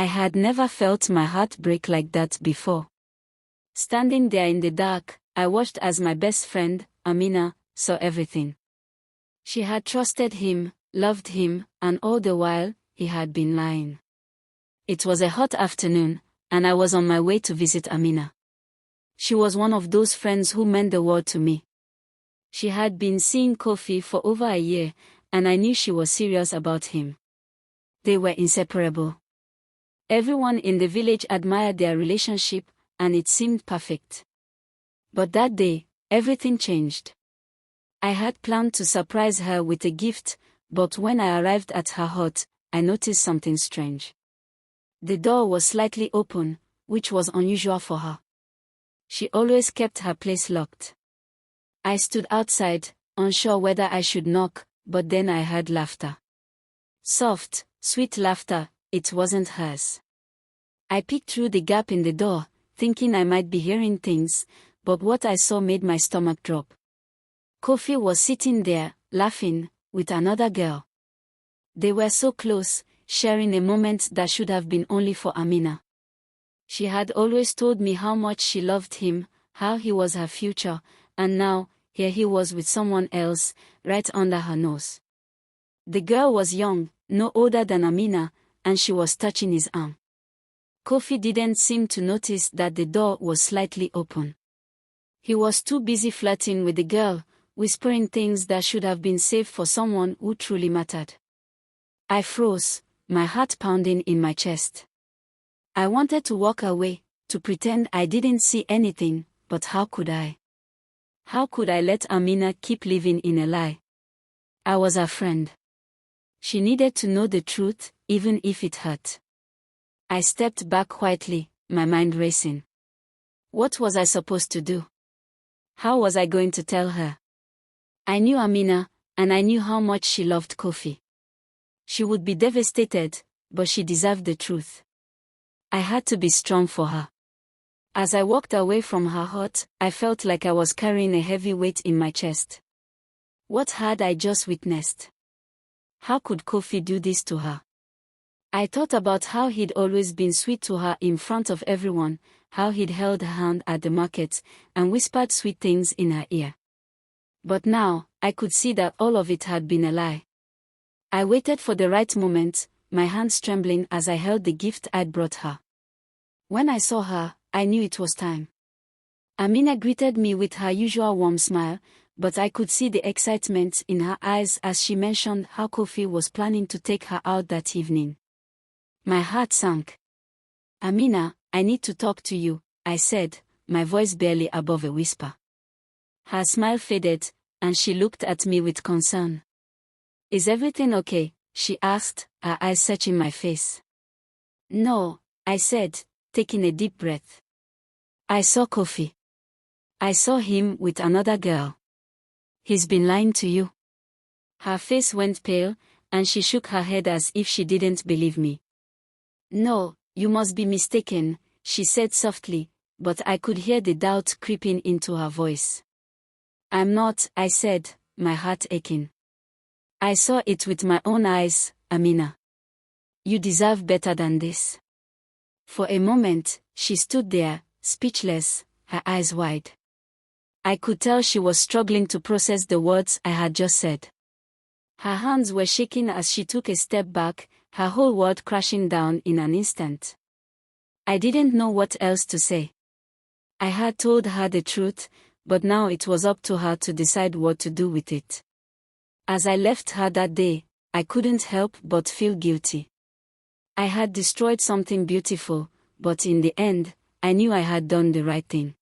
I had never felt my heart break like that before. Standing there in the dark, I watched as my best friend, Amina, saw everything. She had trusted him, loved him, and all the while, he had been lying. It was a hot afternoon, and I was on my way to visit Amina. She was one of those friends who meant the world to me. She had been seeing Kofi for over a year, and I knew she was serious about him. They were inseparable. Everyone in the village admired their relationship, and it seemed perfect. But that day, everything changed. I had planned to surprise her with a gift, but when I arrived at her hut, I noticed something strange. The door was slightly open, which was unusual for her. She always kept her place locked. I stood outside, unsure whether I should knock, but then I heard laughter. Soft, sweet laughter, it wasn't hers. I peeked through the gap in the door, thinking I might be hearing things, but what I saw made my stomach drop. Kofi was sitting there, laughing, with another girl. They were so close, sharing a moment that should have been only for Amina. She had always told me how much she loved him, how he was her future, and now, here he was with someone else, right under her nose. The girl was young, no older than Amina, and she was touching his arm. Kofi didn't seem to notice that the door was slightly open. He was too busy flirting with the girl, whispering things that should have been saved for someone who truly mattered. I froze, my heart pounding in my chest. I wanted to walk away, to pretend I didn't see anything, but how could I? How could I let Amina keep living in a lie? I was her friend. She needed to know the truth, even if it hurt. I stepped back quietly, my mind racing. What was I supposed to do? How was I going to tell her? I knew Amina, and I knew how much she loved Kofi. She would be devastated, but she deserved the truth. I had to be strong for her. As I walked away from her hut, I felt like I was carrying a heavy weight in my chest. What had I just witnessed? How could Kofi do this to her? I thought about how he'd always been sweet to her in front of everyone, how he'd held her hand at the market, and whispered sweet things in her ear. But now, I could see that all of it had been a lie. I waited for the right moment, my hands trembling as I held the gift I'd brought her. When I saw her, I knew it was time. Amina greeted me with her usual warm smile, but I could see the excitement in her eyes as she mentioned how Kofi was planning to take her out that evening. My heart sank. Amina, I need to talk to you, I said, my voice barely above a whisper. Her smile faded, and she looked at me with concern. Is everything okay? She asked, her eyes searching my face. No, I said, taking a deep breath. I saw Kofi. I saw him with another girl. He's been lying to you. Her face went pale, and she shook her head as if she didn't believe me. No, you must be mistaken, she said softly, but I could hear the doubt creeping into her voice. I'm not, I said, my heart aching. I saw it with my own eyes, Amina. You deserve better than this. For a moment, she stood there, speechless, her eyes wide. I could tell she was struggling to process the words I had just said. Her hands were shaking as she took a step back, her whole world crashing down in an instant. I didn't know what else to say. I had told her the truth, but now it was up to her to decide what to do with it. As I left her that day, I couldn't help but feel guilty. I had destroyed something beautiful, but in the end, I knew I had done the right thing.